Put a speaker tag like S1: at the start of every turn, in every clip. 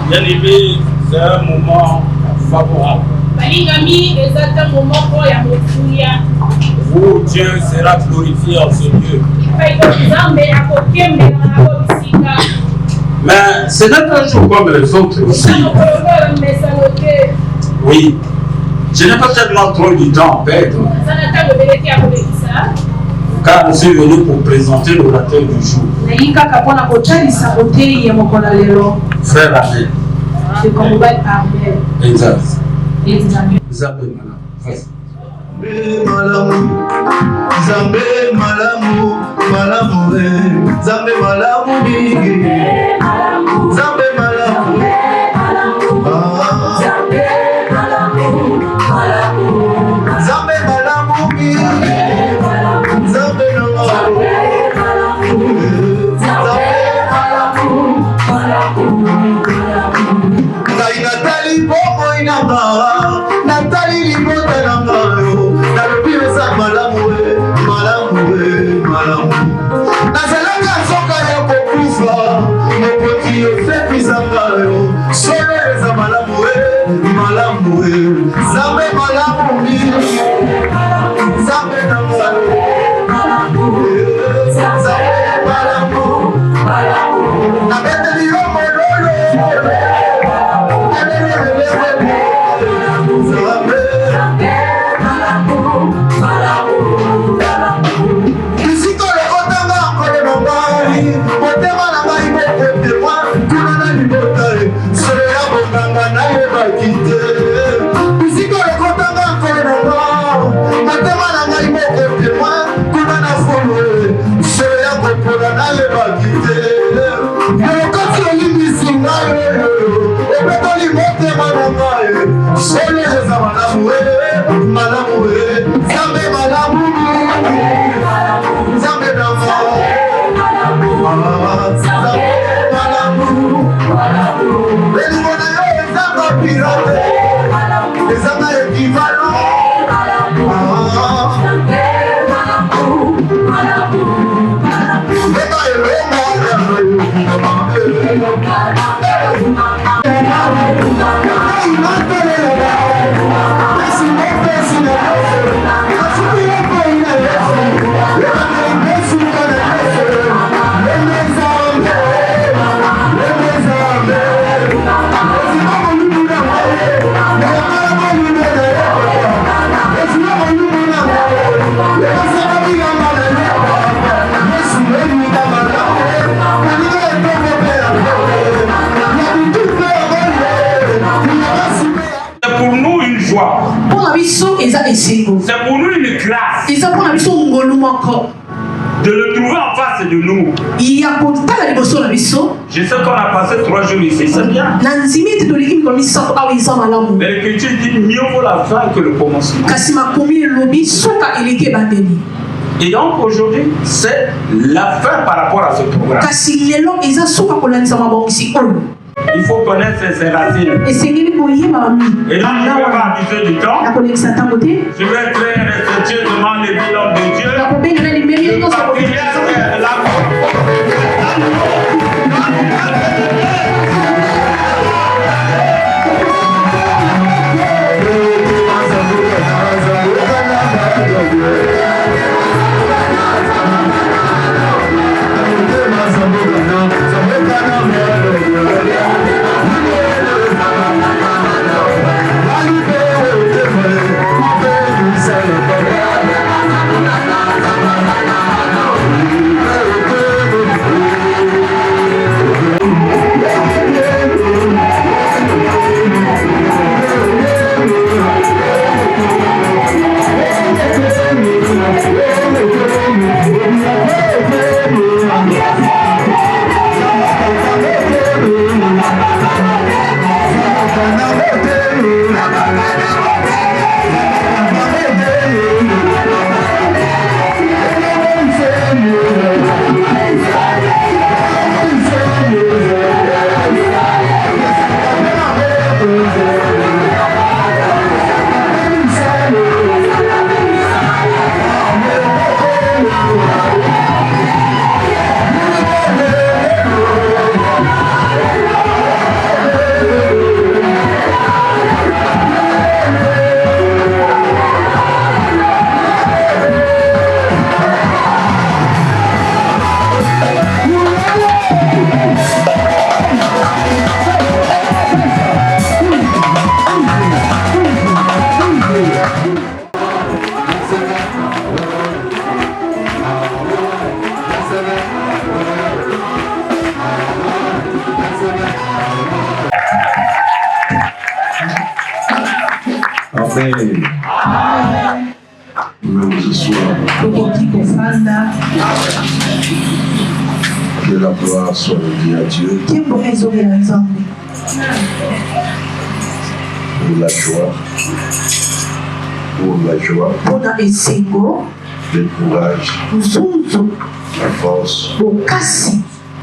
S1: Bien aimé, c'est un moment favorable. Où Dieu sera glorifié en ce lieu. Mais ce n'est pas un jour comme les autres aussi. Oui. Je n'ai pas tellement trop du temps à perdre. Car je suis venu pour présenter l'orateur du jour. Frère Amen. Exact. Zabé
S2: malamu. Zambe malamu, malamu, Zambe malamu bigi. Zambe malamu, Zambe malamu, Zambe malamu bigi. Zambe malamu, Natali bobo inamba, Natali limota nangayo, Nalopio sa malamu, malamu. Nazalanga soka ya kokufa, Mopoti yo sepi zangayo, Solo eza malamu, Zambe malamu mili, Zambe nangayo, Zambe malamu, Nabete liyo mololo,
S1: c'est pour nous une grâce de le trouver en face de nous. Je sais qu'on a passé 3 jours ici, c'est bien. Mais l'Écriture dit mieux vaut la fin que le commencement. Et donc aujourd'hui, c'est la fin par rapport à ce programme. Il faut connaître ses racines. Et là, je ne vais pas abuser du temps. Je vais être très respectueux devant les l'homme de Dieu. Le patriarche, la
S2: Amen. Nous vous asseoir. Que la gloire soit rendue à Dieu. Pour la joie. Pour la joie. Le courage. La force.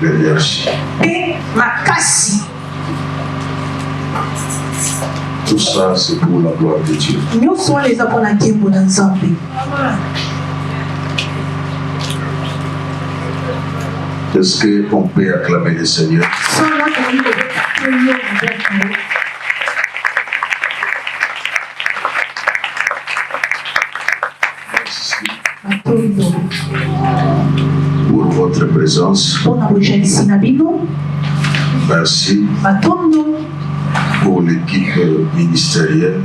S2: L'énergie. Tout ça, c'est pour la gloire de Dieu. Est-ce qu'on peut acclamer le Seigneur? Pour votre présence. Merci pour l'équipe ministérielle.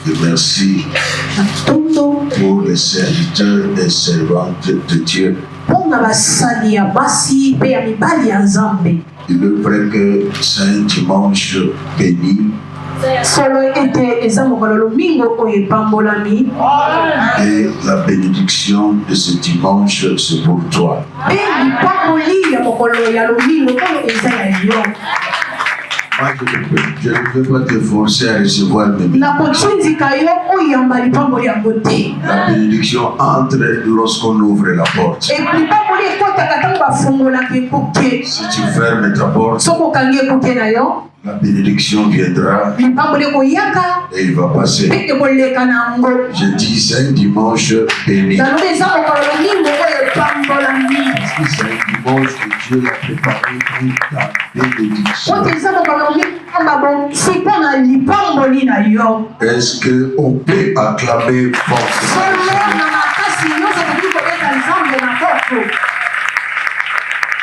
S2: Et merci pour les serviteurs et servantes de Dieu. Il est vrai que c'est un dimanche béni. Et la bénédiction de ce dimanche, c'est pour toi. Je ne peux pas te forcer à recevoir mes bénédictions. La bénédiction entre lorsqu'on ouvre la porte. Si tu fermes ta porte, la bénédiction viendra et il va passer. Je dis c'est un dimanche béni. C'est un dimanche que Dieu a préparé pour ta bénédiction. Est-ce qu'on peut acclamer fortement?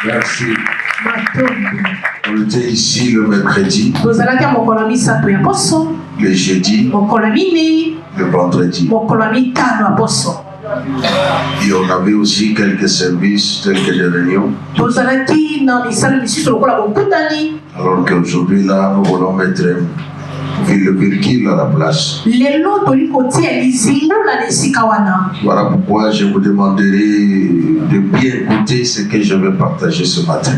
S2: Merci. On était ici le mercredi, le jeudi, le vendredi. Et on avait aussi quelques services, quelques réunions. Alors qu'aujourd'hui, là, nous voulons mettre le virgule à la place. Voilà pourquoi je vous demanderai de bien écouter ce que je vais partager ce matin.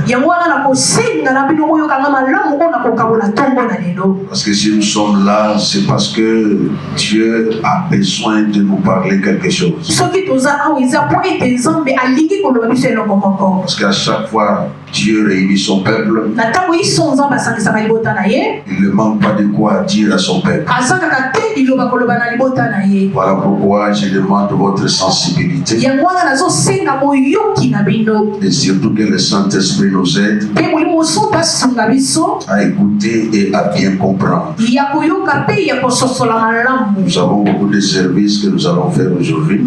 S2: Parce que si nous sommes là, c'est parce que Dieu a besoin de nous parler quelque chose. Parce qu'à chaque fois, Dieu réunit son peuple. Il ne manque pas de quoi dire à son peuple. Voilà pourquoi je demande votre sensibilité. Et surtout que le Saint-Esprit nous aide à écouter et à bien comprendre. Nous avons beaucoup de services que nous allons faire aujourd'hui.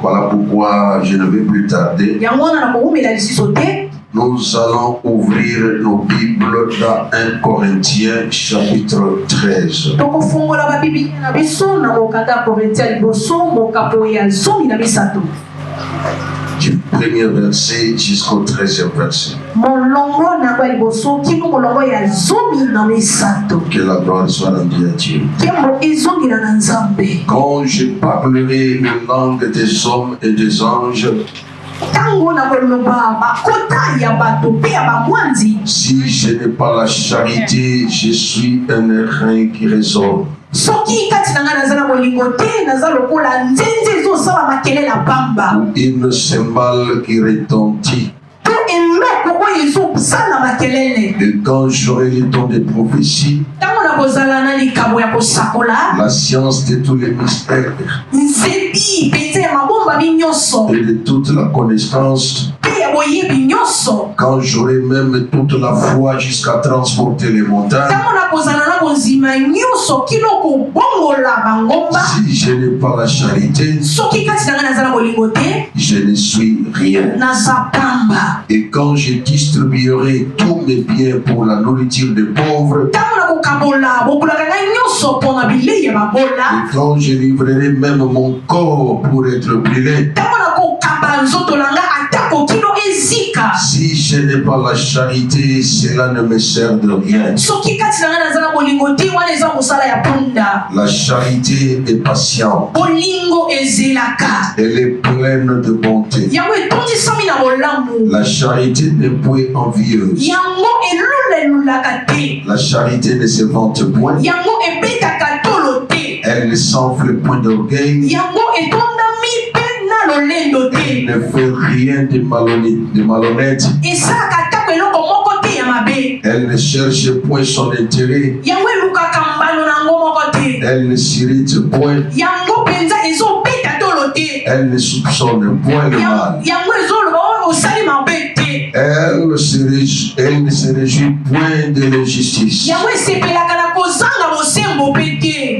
S2: Voilà pourquoi je ne vais plus tarder. Nous allons ouvrir nos Bibles dans 1 Corinthiens chapitre 13. Du premier verset jusqu'au 13e verset. Que la gloire soit rendue à Dieu. Quand je parlerai la langue des hommes et des anges, si je n'ai pas la charité, je suis un airain qui résonne. Une cymbale qui retentit. Et quand j'aurai le don de prophétie, la science de tous les mystères et de toute la connaissance, quand j'aurai même toute la foi jusqu'à transporter les montagnes, si je n'ai pas la charité, je ne suis rien. Et quand je distribuerai tous mes biens pour la nourriture des pauvres, et quand je livrerai même mon corps pour être brûlé, si je n'ai pas la charité, cela ne me sert de rien. La charité est patiente. Elle est pleine de bonté. La charité n'est point envieuse. La charité ne se vante point. Elle ne s'enfle point d'orgueil. Elle ne fait rien de malhonnête. Elle ne cherche point son intérêt. Elle ne s'irrite point. Elle ne soupçonne point le mal. Elle ne se réjouit point de l'injustice.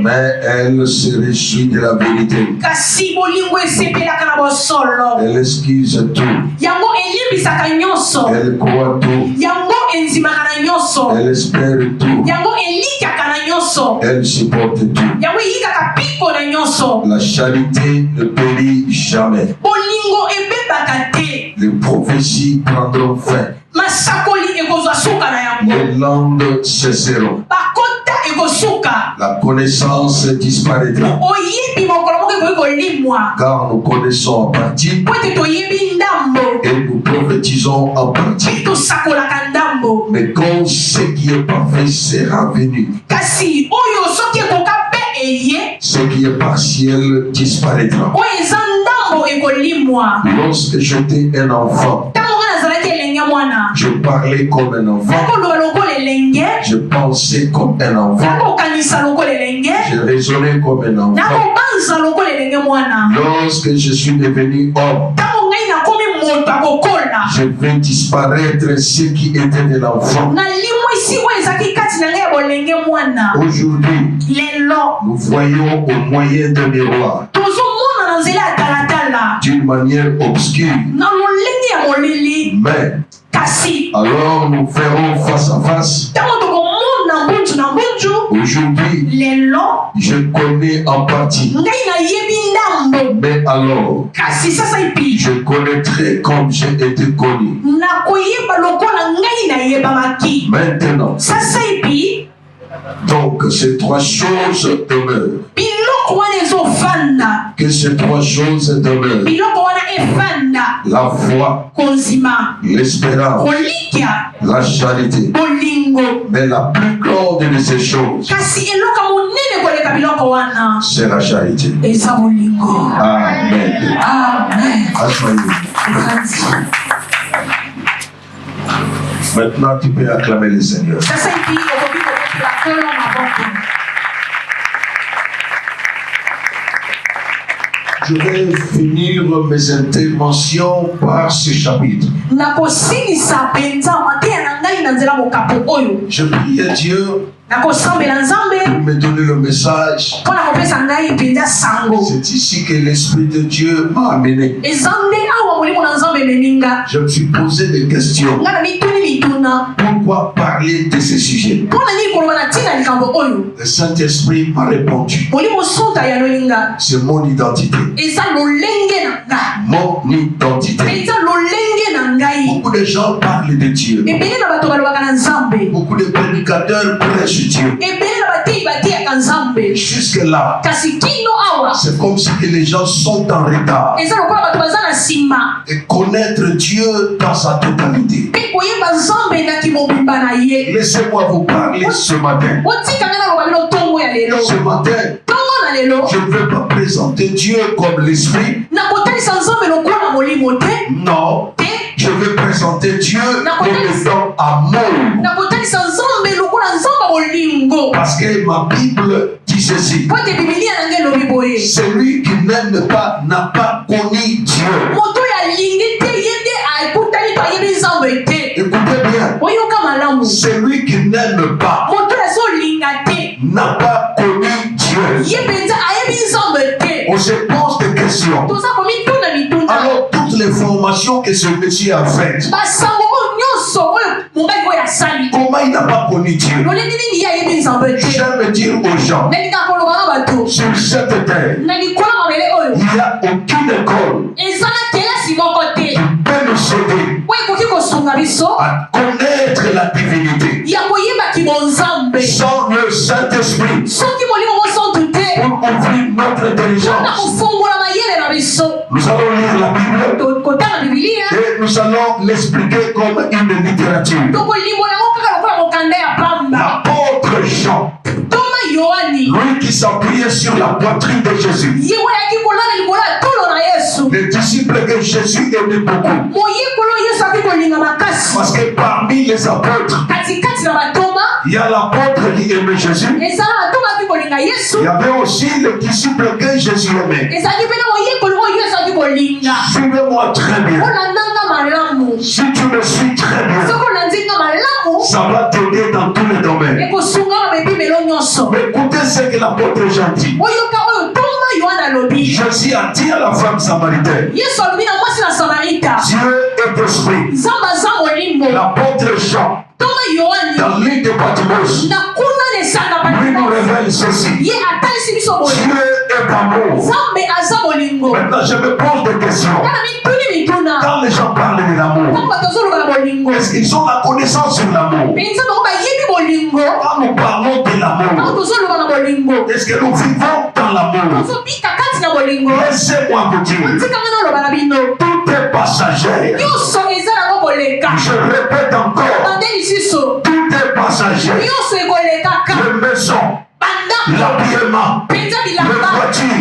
S2: Mais elle se réjouit de la vérité. Elle excuse tout. Elle croit tout. Elle espère tout. Elle supporte tout. La charité ne périt jamais. Les prophéties prendront fin. Les langues cesseront. La connaissance disparaîtra. Car nous connaissons en partie et nous prophétisons en partie. Mais quand ce qui est parfait sera venu, ce qui est partiel disparaîtra. Lorsque j'étais un enfant, je parlais comme un enfant. Je pensais comme un enfant. Je raisonnais comme un enfant. Lorsque je suis devenu homme, je vais disparaître ce qui était de l'enfant. Aujourd'hui, nous voyons au moyen d'un miroir, d'une manière obscure. Mais alors nous verrons face à face. Aujourd'hui, je connais en partie. Mais alors, je connaîtrai comme j'ai été connu. Maintenant, donc ces trois choses demeurent. Que ces trois choses demeurent. La foi, l'espérance, la charité. Mais la plus grande de ces choses, c'est la charité. Amen. Maintenant, tu peux acclamer le Seigneur. Je vais finir mes interventions par ce chapitre. Je prie à Dieu pour me donner le message. C'est ici que l'Esprit de Dieu m'a amené. Je me suis posé des questions. Pourquoi parler de ce sujet? Le Saint-Esprit m'a répondu. C'est mon identité. Mon identité. Beaucoup de gens parlent de Dieu. Beaucoup de prédicateurs prêchent Dieu. Jusque là, c'est comme si les gens sont en retard. Et connaître Dieu dans sa totalité. Laissez-moi vous parler ce matin. Ce matin, je ne veux pas présenter Dieu comme l'esprit. Non. Je veux présenter Dieu comme étant amour. Parce que ma Bible dit ceci. Celui qui n'aime pas n'a pas connu Dieu. Écoutez bien. Celui qui n'aime pas n'a pas connu Dieu. On se pose des questions. Alors toutes les formations que ce monsieur a faites, comment il n'a pas connu Dieu? J'aime dire aux gens, sur cette terre, il n'y a aucune école qui peut nous sauver à connaître la divinité. Sans le Saint-Esprit, pour ouvrir notre intelligence, nous allons lire la Bible et nous allons l'expliquer comme une littérature. L'apôtre Jean, lui qui s'appuyait sur la poitrine de Jésus, les disciples que Jésus aimait beaucoup, parce que parmi les apôtres, il y a l'apôtre qui aimait Jésus, il y avait aussi les disciples que Jésus aimait. Suivez-moi très bien. Si tu me suis très bien, ça va t'aider dans tous les domaines. Mais écoutez ce que l'apôtre Jean dit. Jésus a dit à la femme samaritaine, Dieu est esprit. L'apôtre Jean, dans l'île de Patmos, lui nous révèle ceci. Dieu est amour. Maintenant je me pose des questions. Quand les gens parlent de l'amour, est-ce qu'ils ont la connaissance sur l'amour? Quand nous parlons de l'amour, est-ce que nous vivons dans l'amour? Laissez-moi vous dire, tout est passager. Je répète encore, tout est passager. Les maisons, l'habillement, le voiture,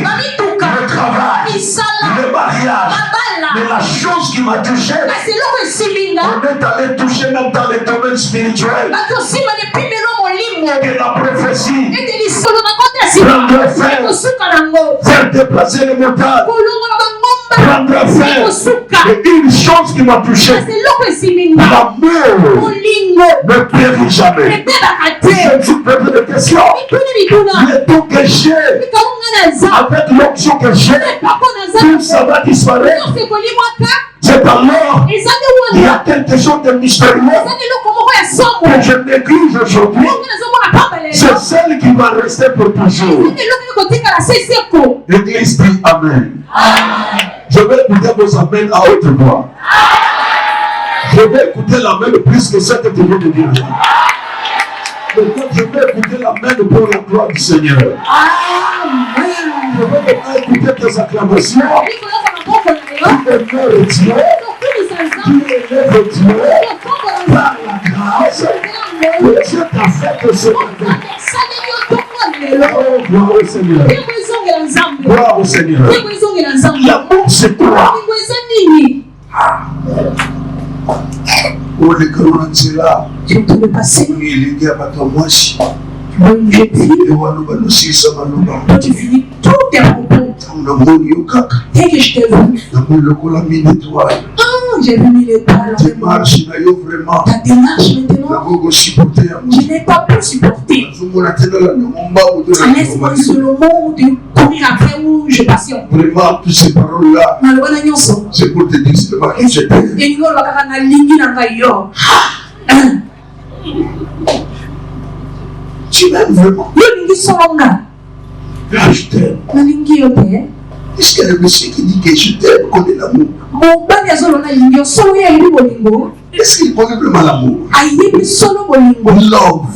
S2: le travail, le mariage. Mais la chose qui m'a touché, on est allé toucher même dans les domaines spirituels. Que la prophétie prendra fin, faire déplacer les montagnes, prendra fin. Et une chose qui m'a touché, l'amour ne périt jamais. Je me suis posé des questions. Les tout que j'ai, avec l'option que j'ai, tout ça va disparaître. C'est alors il y a quelque chose de mystérieux que je néglige aujourd'hui. C'est celle qui va rester pour toujours. L'église dit Amen. Je vais écouter vos amens à haute voix. Je vais écouter l'amen plus que celle que tu veux me dire. Maintenant, je vais écouter l'amen pour la gloire du Seigneur. Amen. Je vais écouter tes acclamations. Tu élèves Dieu. Tu élèves Dieu par la grâce que Dieu t'a fait ce matin. Oh, gloire au Seigneur. Gloire au Seigneur. L'amour, c'est toi. Oh, les grands, c'est là.
S1: Je te le passer.
S2: Oui, les gars, pas toi, moi aussi.
S1: Bonne jeune fille.
S2: Et voilà, nous aussi, ça va nous voir.
S1: Toi, tu finis tous tes propos. Dès que je t'ai vu, j'ai vu les étoiles. Ta démarche maintenant, je n'ai pas pu supporter. Laisse-moi seulement de courir après où je passionne.
S2: Vraiment, toutes ces paroles-là, c'est pour te dire seulement que je t'aime. Tu m'aimes vraiment. Là, je t'aime. Est-ce que le monsieur qui dit que je t'aime connaît l'amour? Est-ce qu'il connaît vraiment l'amour? Love.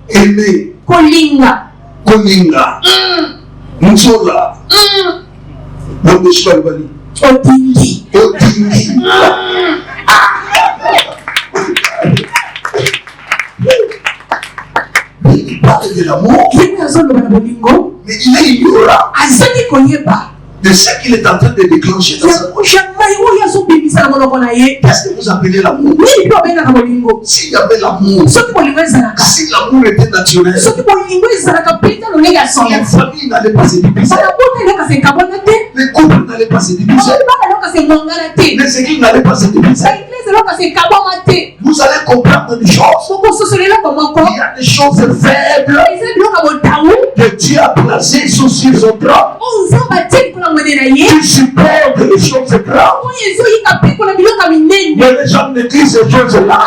S2: Aimer. Kolinga. Nzola. Otingi. Il parle de l'amour, mais il est ignorant de ce qu'il est en train de déclencher dans sa bouche. Qu'est-ce que vous appelez l'amour? S'il y avait l'amour, si l'amour était naturel, la famille n'allait pas se diviser, les couples n'allaient pas se diviser, les églises n'allaient pas se diviser. Vous allez comprendre des choses. Il y a des choses faibles que Dieu a placées sur son trône. Tu supportes les choses grandes. Mais les gens négligent ces choses-là.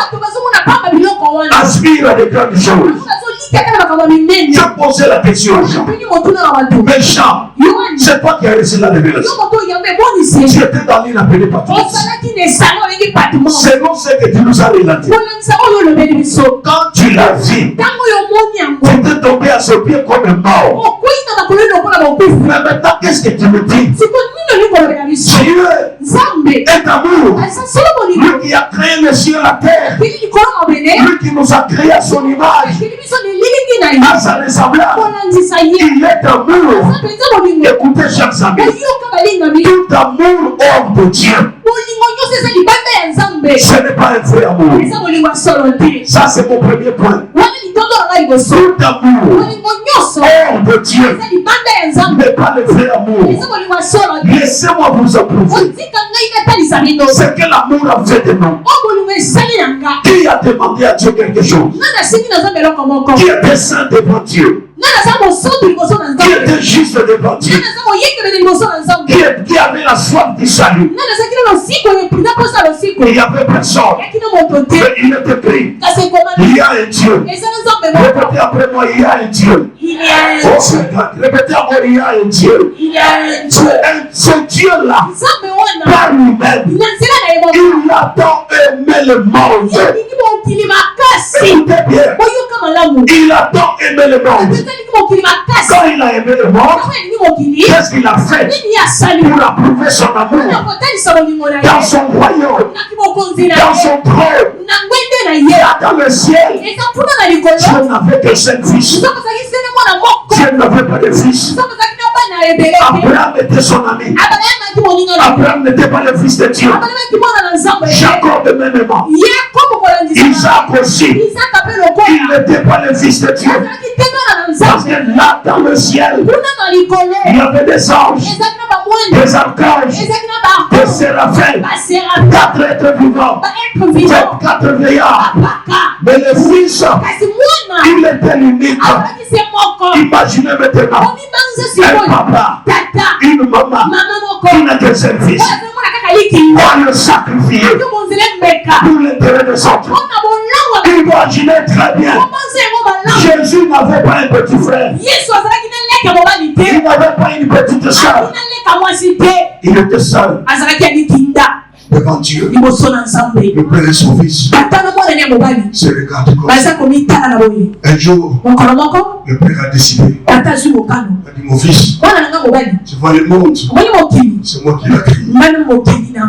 S2: Aspire à des grandes choses. Je posais la question aux gens. Mais Jean, c'est toi qui as reçu la révélation. Tu étais dans l'île appelée Patmos.
S1: immédiatement.
S2: Selon ce que tu nous as relaté. Quand tu l'as vu, tu t'es tombé à ce pied comme un mort. Mais maintenant, qu'est-ce que tu me dis? Dieu est amour. Lui qui a créé le ciel et la terre. Lui qui nous a créé à son image. À sa ressemblance. Il est amour. Écoutez, chers amis. Tout amour hors de Dieu, ce n'est pas un vrai amour. Ça, c'est mon premier point. Tout amour hors de Dieu n'est pas le vrai amour. Laissez-moi vous approuver ce que l'amour a fait de nous. Qui a demandé à Dieu quelque chose? Qui était saint devant Dieu? Qui était juste devant Dieu? Qui avait la soif du salut? Il n'y avait personne. Mais il est écrit, il y a un Dieu. Répétez après moi, il y a un Dieu. Répétez après moi, il y a un Dieu. Ce Dieu-là, par lui-même, il a tant aimé le monde. Écoutez bien, il a tant aimé le monde. Quand il a aimé le monde, qu'est-ce qu'il a fait pour approuver son amour dans son royaume, dans son trône, dans le ciel? Dieu n'avait que 5 fils. Dieu n'avait pas de fils. Abraham était son ami. Abraham n'était pas le fils de Dieu. Jacob de même aimant. Isaac aussi. Il n'était pas le fils de Dieu. Parce que là, dans le ciel, il y avait des anges, des archanges, des séraphins, 4 êtres vivants, 4 veillards. Mais le fils, il était unique. Imaginez maintenant un papa, une maman qui n'a que 5 fils. On le sacrifier pour l'intérêt de son enfant. Imaginez très bien. Jésus n'avait pas un petit frère. Il n'avait pas une petite soeur. Il était seul devant Dieu. Le Père et son Fils se regardent comme un jour. Le Père a décidé. Il a dit, mon fils, tu vois le monde, c'est moi qui l'ai créé.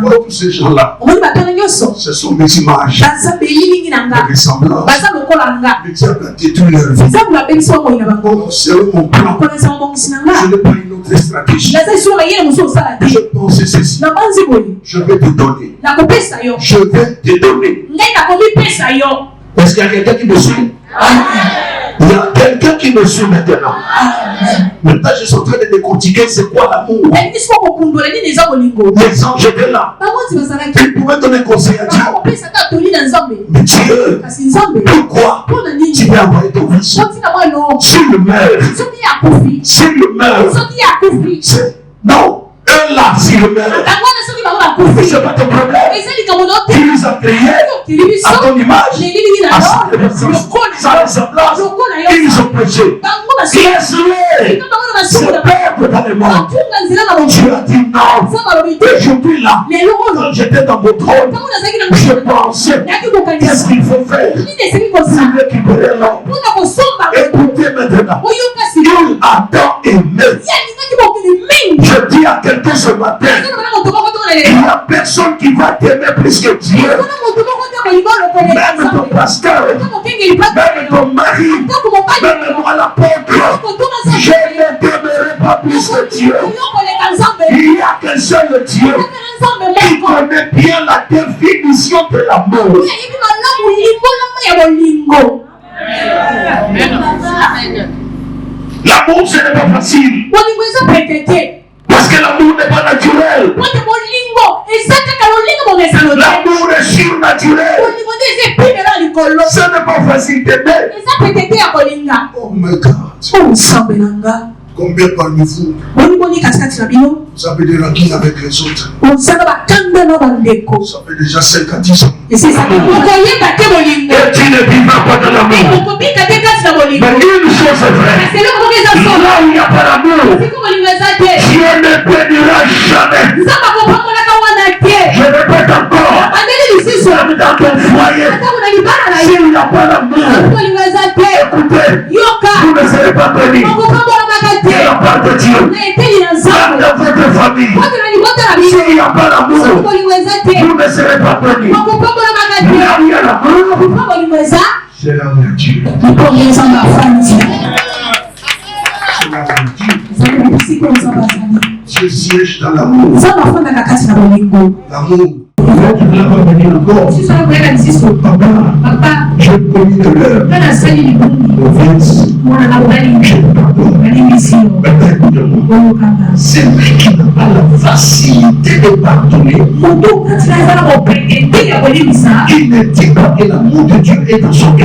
S2: Moi, tous ces gens-là, ce sont mes images, mes ressemblances. Mais Dieu a planté toute leur vie. Selon mon plan, je n'ai pas une autre stratégie. Je pense ceci. Je vais te donner. Je vais te donner. Est-ce qu'il y a quelqu'un qui me suit? Il y a quelqu'un qui me suit maintenant. Maintenant, je suis en train de décortiquer c'est quoi l'amour. Les anges étaient là. Ils pouvaient donner conseil à Dieu. Mais Dieu, pourquoi tu veux envoyer ton fils? S'il le meurt, s'il le meurt, non. Eux là, s'il le meurt, c'est pas ton problème. Tu les as créés à ton image, à sa ressemblance. Ils ont péché. Laisse-les se perdre dans le monde. Dieu a dit non. Aujourd'hui là, quand j'étais dans mon trône, je pensais qu'est-ce qu'il faut faire pour récupérer l'homme. Écoutez maintenant, il a tant aimé. Je dis à quelqu'un ce matin, il n'y a personne qui va t'aimer plus que Dieu. Même ton pasteur, même ton mari, même moi l'apôtre, je ne t'aimerai pas plus que Dieu. Il n'y a qu'un seul Dieu qui connaît bien la définition de l'amour. L'amour, ce n'est pas facile. Parce que l'amour n'est pas naturel. L'amour est surnaturel. Ce n'est pas facile d'aimer. Oh my God. Combien parmi vous avez des rancines avec les autres? Ça fait déjà 5 à 10 ans. Et tu ne vivras pas dans l'amour. Mais une chose est vraie. Là où il n'y a pas d'amour, Dieu ne bénira jamais. Je répète encore. n'y a pas d'amour, écoutez, vous ne serez pas bénis. De la part de Dieu, même dans votre famille, s'il n'y a pas d'amour, vous ne serez pas bénis. Il n'y a rien d'amour, c'est l'amour de Dieu. Dieu siège dans l'amour. L'amour. Tu ne l'as pas béni encore. Papa, je bénis de l'heure. Le fils, je pardonne. Maintenant, écoute-moi. C'est lui qui n'a pas la facilité de pardonner. Il ne dit pas que l'amour de Dieu est dans son cœur.